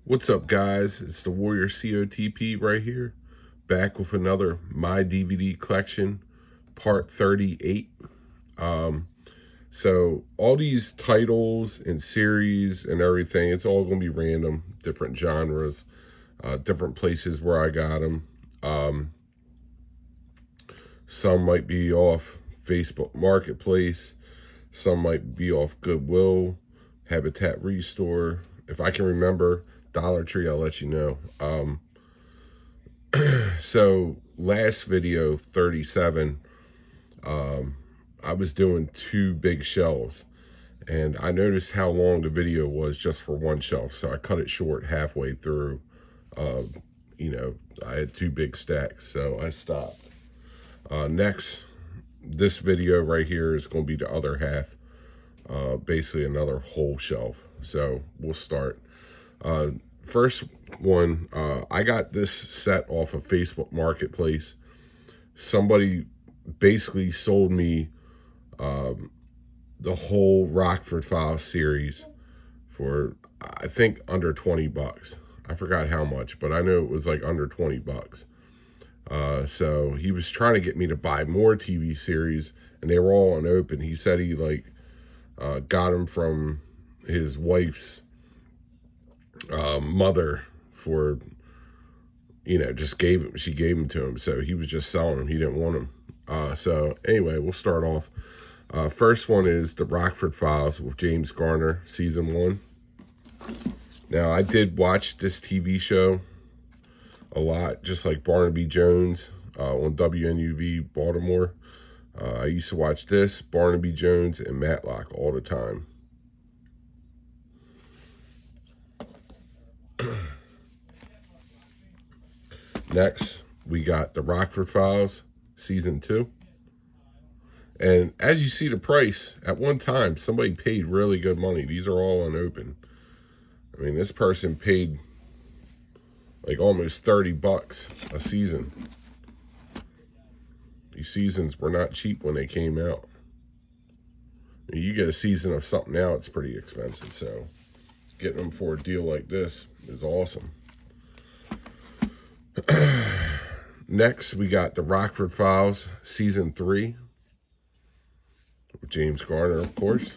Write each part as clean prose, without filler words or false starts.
What's up, guys? It's the Warrior COTP right here, back with another My DVD Collection, part 38. So all these titles and series and everything, it's all going to be random, different genres, different places where I got them. Some might be off Facebook Marketplace, some might be off Goodwill, Habitat Restore. If I can remember, Dollar Tree, I'll let you know. So last video, 37, I was doing two big shelves, and I noticed how long the video was just for one shelf, so I cut it short halfway through. I had two big stacks, so I stopped. Next, this video right here is going to be the other half, basically another whole shelf. So we'll start. First one, I got this set off of Facebook Marketplace. Somebody basically sold me the whole Rockford Files series for, I think, under 20 bucks. I forgot how much, but I know it was like under 20 bucks. So he was trying to get me to buy more TV series, and they were all unopened. He said he got them from his wife's mother for, she gave them to him. So he was just selling them. He didn't want them. So anyway, we'll start off. First one is the Rockford Files with James Garner, season 1. Now, I did watch this TV show a lot, just like Barnaby Jones on WNUV Baltimore. I used to watch this, Barnaby Jones, and Matlock all the time. Next, we got the Rockford Files, season 2. And as you see the price, at one time, somebody paid really good money. These are all unopened. I mean, this person paid like almost 30 bucks a season. These seasons were not cheap when they came out. I mean, you get a season of something now, it's pretty expensive. So getting them for a deal like this is awesome. Next, we got the Rockford Files, season 3. With James Garner, of course.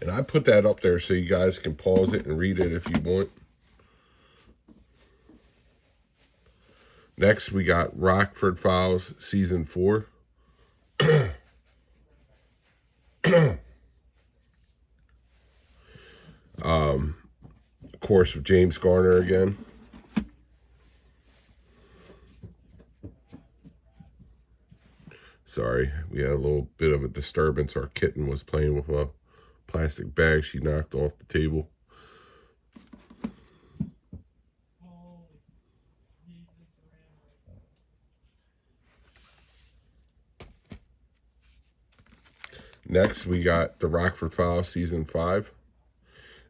And I put that up there so you guys can pause it and read it if you want. Next, we got Rockford Files, season 4. Of course, with James Garner again. Sorry, we had a little bit of a disturbance. Our kitten was playing with a plastic bag she knocked off the table. Next, we got the Rockford Files, season 5.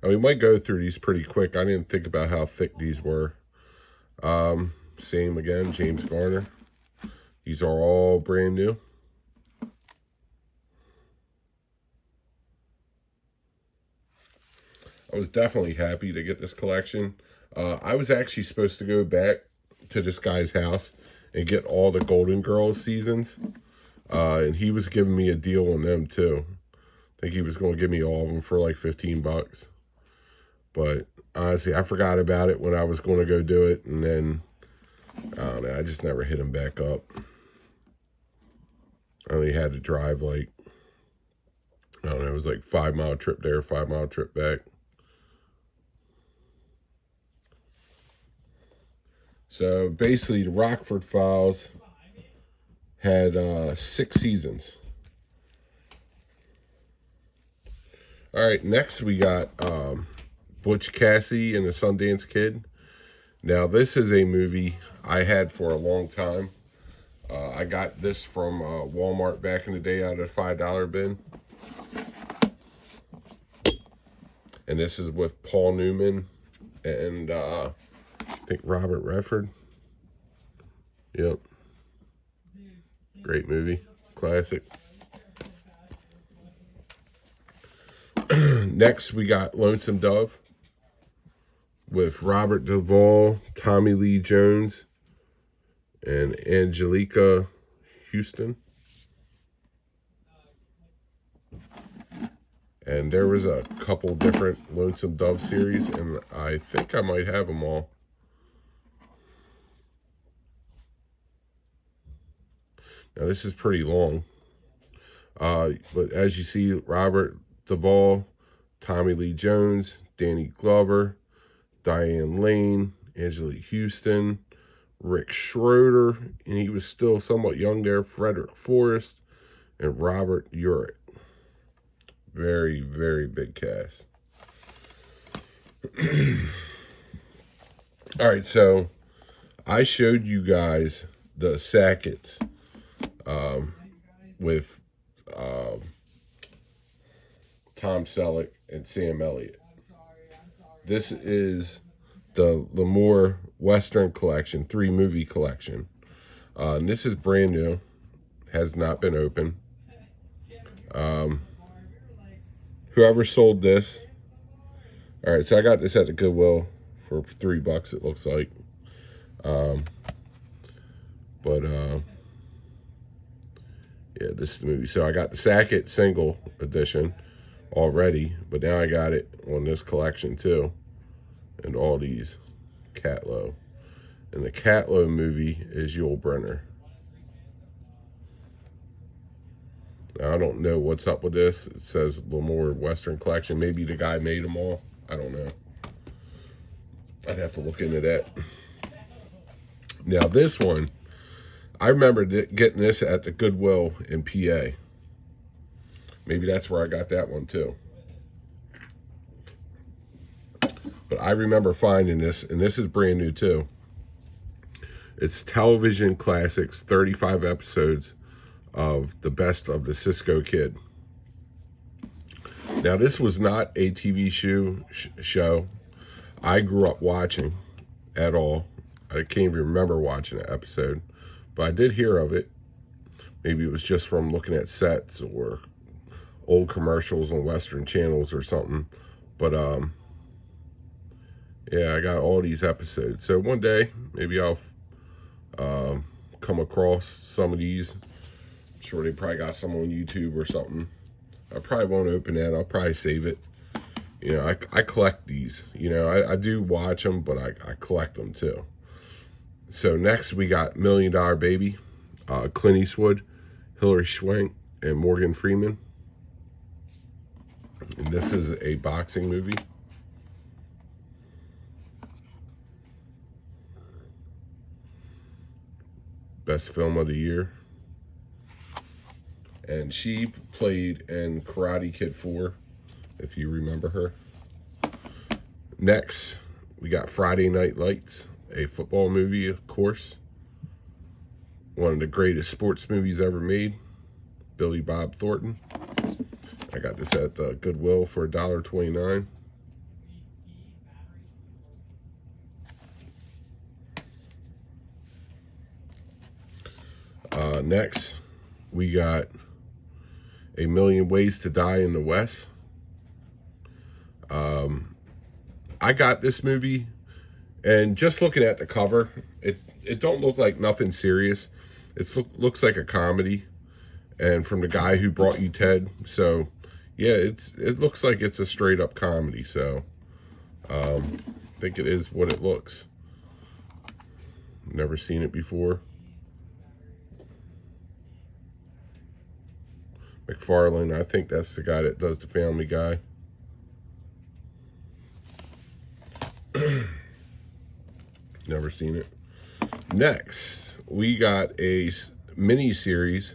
And we might go through these pretty quick. I didn't think about how thick these were. Same again, James Garner. These are all brand new. I was definitely happy to get this collection. I was actually supposed to go back to this guy's house and get all the Golden Girls seasons. And he was giving me a deal on them too. I think he was going to give me all of them for like 15 bucks. But honestly, I forgot about it when I was going to go do it. And then, I don't know, I just never hit him back up. I only had to drive like, I don't know, it was like 5-mile trip there, 5-mile trip back. So basically, the Rockford Files had 6 seasons. All right, next we got Butch Cassidy and the Sundance Kid. Now, this is a movie I had for a long time. I got this from Walmart back in the day out of the $5 bin. And this is with Paul Newman and I think Robert Redford. Yep. Great movie. Classic. Next, we got Lonesome Dove with Robert Duvall, Tommy Lee Jones, and Angelica Houston. And there was a couple different Lonesome Dove series, and I think I might have them all. Now, this is pretty long. But as you see, Robert Duvall, Tommy Lee Jones, Danny Glover, Diane Lane, Angelique Houston, Rick Schroeder, and he was still somewhat young there, Frederick Forrest, and Robert Urich. Very, very big cast. All right, so I showed you guys the Sacketts with Tom Selleck and Sam Elliott. This is the L'Amour Western Collection, 3-movie collection. And this is brand new, has not been opened. Whoever sold this, all right, so I got this at the Goodwill for $3, it looks like. Yeah, this is the movie. So I got the Sackett single edition already, but now I got it on this collection too, and all these Catlow. And the Catlow movie is Yul Brynner. Now, I don't know what's up with this. It says L'Amour Western Collection. Maybe the guy made them all. I don't know. I'd have to look into that. Now, this one, I remember getting this at the Goodwill in PA. Maybe that's where I got that one too. But I remember finding this, and this is brand new too. It's Television Classics, 35 episodes of the best of the Cisco Kid. Now, this was not a TV show I grew up watching at all. I can't even remember watching an episode, but I did hear of it. Maybe it was just from looking at sets or old commercials on Western channels or something. But yeah, I got all these episodes. So one day, maybe I'll come across some of these. I'm sure they probably got some on YouTube or something. I probably won't open that. I'll probably save it. You know, I collect these. You know, I do watch them, but I collect them too. So next we got $1 Million Baby, Clint Eastwood, Hilary Swank, and Morgan Freeman. And this is a boxing movie. Best film of the year. And she played in Karate Kid 4, if you remember her. Next, we got Friday Night Lights, a football movie, of course. One of the greatest sports movies ever made. Billy Bob Thornton. I got this at the Goodwill for $1.29. Next, we got A Million Ways to Die in the West. I got this movie, and just looking at the cover, it don't look like nothing serious. It looks like a comedy, and from the guy who brought you Ted. So yeah, it looks like it's a straight up comedy. So I think it is what it looks. Never seen it before. McFarlane, I think that's the guy that does the Family Guy. Never seen it. Next, we got a mini series.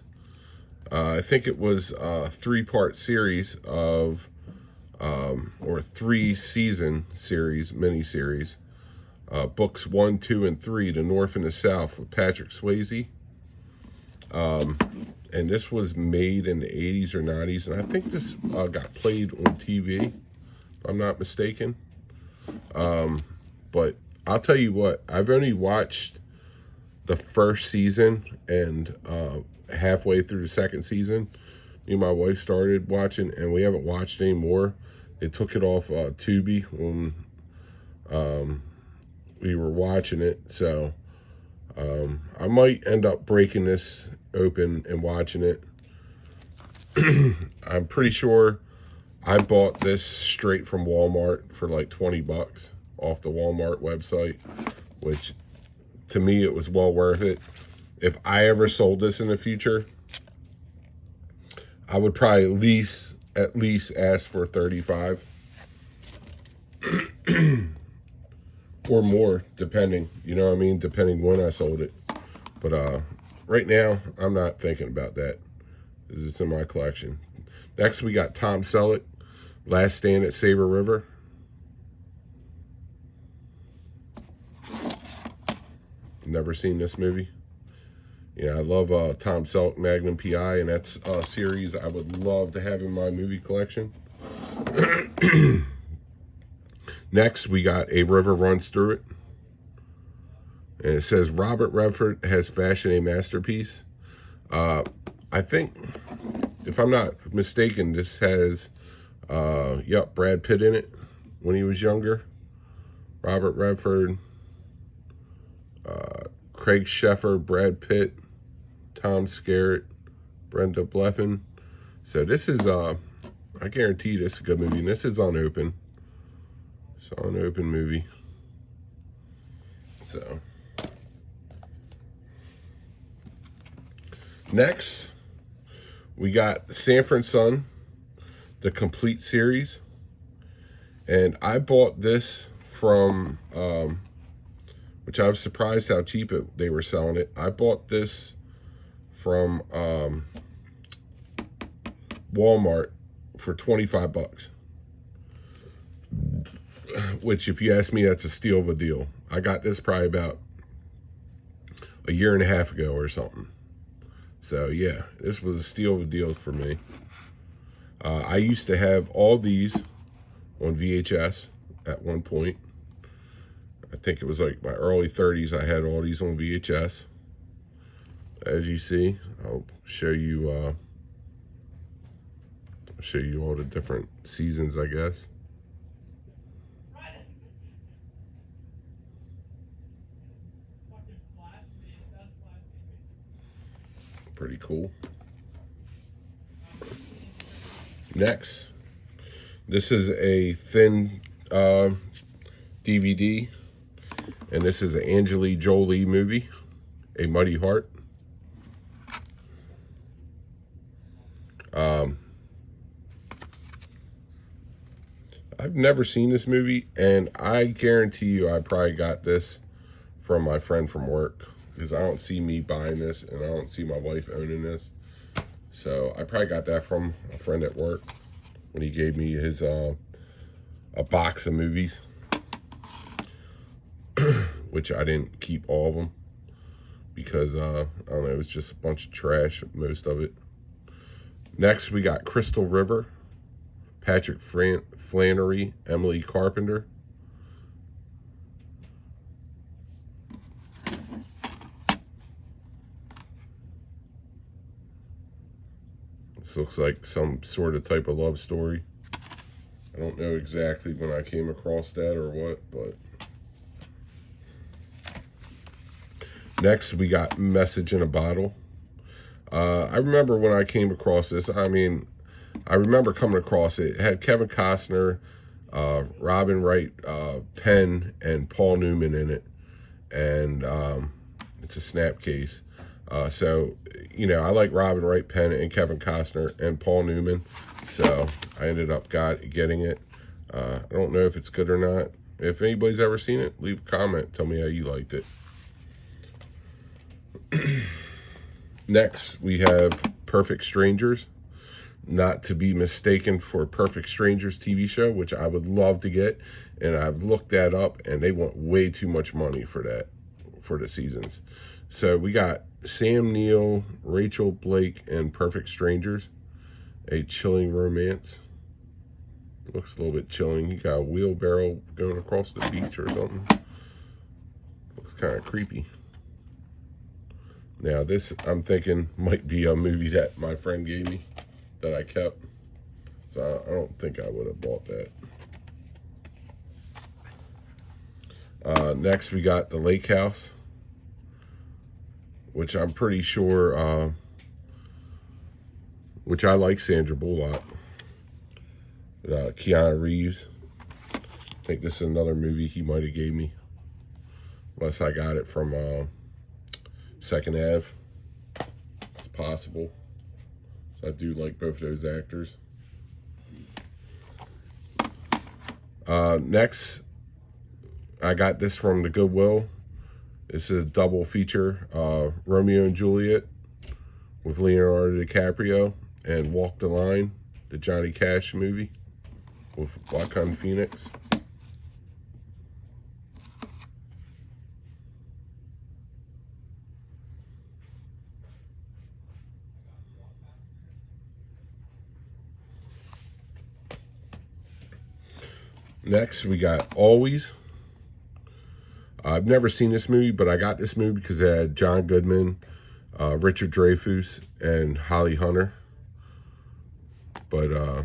I think it was a 3-part series of, or 3-season series, mini series. Books 1, 2, and 3, The North and the South, with Patrick Swayze. And this was made in the 80s or 90s, and I think this got played on TV, if I'm not mistaken. But I'll tell you what, I've only watched the first season, and halfway through the second season, me and my wife started watching, and we haven't watched any more. They took it off Tubi when we were watching it, so I might end up breaking this open and watching it. I'm pretty sure I bought this straight from Walmart for like 20 bucks off the Walmart website, which to me it was well worth it. If I ever sold this in the future, I would probably at least ask for 35 or more, depending, you know what I mean, depending when I sold it. But right now I'm not thinking about that, because it's in my collection. Next we got Tom Selleck, Last Stand at Sabre River. Never seen this movie. Yeah, I love Tom Selleck, Magnum P.I., and that's a series I would love to have in my movie collection. Next, we got A River Runs Through It. And it says, Robert Redford has fashioned a masterpiece. I think, if I'm not mistaken, this has, Brad Pitt in it when he was younger. Robert Redford, Craig Sheffer, Brad Pitt, Tom Skerritt, Brenda Blethyn. So this is, I guarantee this is a good movie. And this is unopened. It's an unopened movie. So. Next, we got Sanford & Son, the complete series. And I bought this from, which I was surprised how cheap they were selling it. I bought this from Walmart for 25 bucks. Which, if you ask me, that's a steal of a deal. I got this probably about a year and a half ago or something. So yeah, this was a steal of a deal for me. I used to have all these on VHS at one point. I think it was like my early 30s. I had all these on VHS. As you see, I'll show you all the different seasons, I guess. Pretty cool. Next, this is a thin DVD, and this is an Angelina Jolie movie, A Muddy Heart. I've never seen this movie, and I guarantee you I probably got this from my friend from work, because I don't see me buying this, and I don't see my wife owning this. So I probably got that from a friend at work when he gave me his a box of movies, which I didn't keep all of them because I don't know, it was just a bunch of trash, most of it. Next, we got Crystal River, Patrick Flannery, Emily Carpenter. This looks like some sort of type of love story. I don't know exactly when I came across that or what, but. Next, we got Message in a Bottle. I remember when I came across this, I mean, I remember coming across it. It had Kevin Costner, Robin Wright Penn, and Paul Newman in it. And it's a snap case. So, you know, I like Robin Wright Penn and Kevin Costner and Paul Newman. So I ended up getting it. I don't know if it's good or not. If anybody's ever seen it, leave a comment. Tell me how you liked it. Next, we have Perfect Strangers. Not to be mistaken for Perfect Strangers TV show, which I would love to get. And I've looked that up, and they want way too much money for that, for the seasons. So we got Sam Neill, Rachel Blake, and Perfect Strangers. A chilling romance. Looks a little bit chilling. You got a wheelbarrow going across the beach or something. Looks kind of creepy. Now this, I'm thinking, might be a movie that my friend gave me that I kept. So I don't think I would have bought that. Next we got The Lake House, which I'm pretty sure, which I like Sandra Bullock. Keanu Reeves. I think this is another movie he might have gave me. Unless I got it from Second Ave. It's possible. So I do like both those actors. Next, I got this from the Goodwill. This is a double feature. Romeo and Juliet with Leonardo DiCaprio and Walk the Line, the Johnny Cash movie with Joaquin Phoenix. Next, we got Always. I've never seen this movie, but I got this movie because it had John Goodman, Richard Dreyfuss, and Holly Hunter. But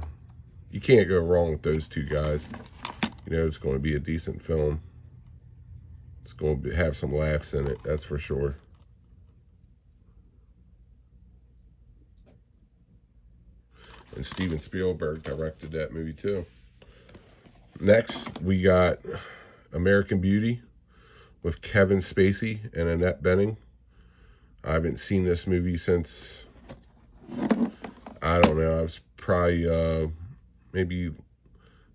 you can't go wrong with those two guys. You know, it's going to be a decent film. It's going to have some laughs in it, that's for sure. And Steven Spielberg directed that movie too. Next, we got American Beauty with Kevin Spacey and Annette Bening. I haven't seen this movie since, I don't know, I was probably maybe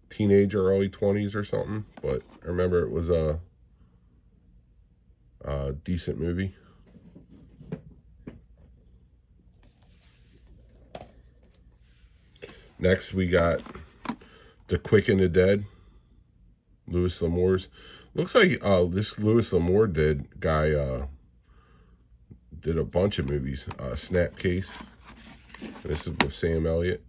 teenager, early 20s or something. But I remember it was a decent movie. Next, we got The Quick and the Dead, Louis L'Amour's. Looks like this Louis L'Amour guy did a bunch of movies. Snapcase. This is with Sam Elliott.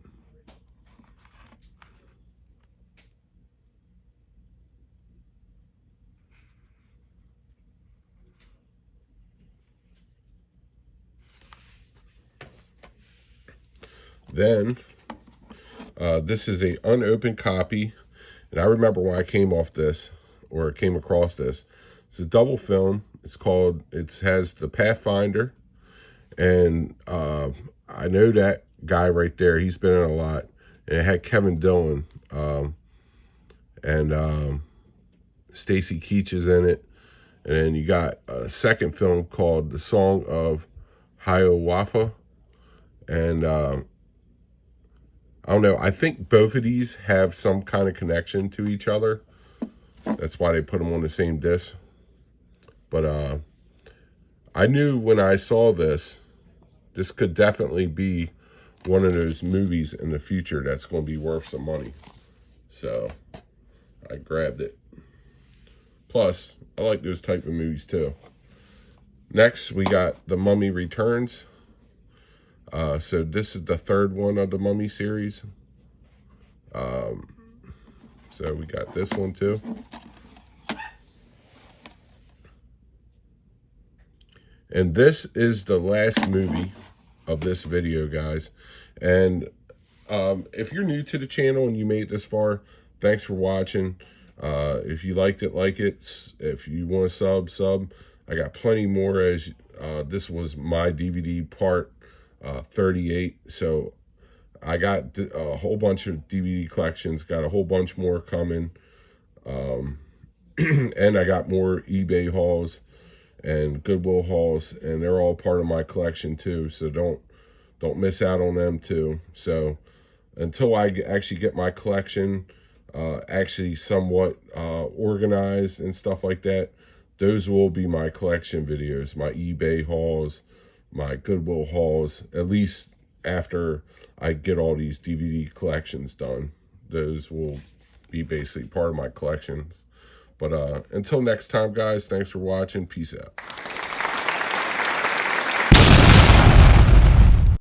Then, this is a unopened copy. And I remember when I came across this. It's a double film. It's called, it has The Pathfinder. And I know that guy right there. He's been in a lot. And it had Kevin Dillon. And Stacy Keach is in it. And then you got a second film called The Song of Hiawatha. And I don't know. I think both of these have some kind of connection to each other. That's why they put them on the same disc. But I knew when I saw this could definitely be one of those movies in the future that's going to be worth some money. So I grabbed it. Plus, I like those type of movies too. Next, we got The Mummy Returns. So this is the third one of the Mummy series. So we got this one too. And this is the last movie of this video, guys. And if you're new to the channel and you made it this far, thanks for watching. If you liked it, like it. If you want to sub. I got plenty more, as this was my DVD part 38. So I got a whole bunch of DVD collections, got a whole bunch more coming. And I got more eBay hauls and Goodwill hauls, and they're all part of my collection too. So don't miss out on them too. So until I actually get my collection actually somewhat organized and stuff like that, those will be my collection videos, my eBay hauls, my Goodwill hauls, at least after I get all these DVD collections done. Those will be basically part of my collections. But until next time, guys, thanks for watching. Peace out.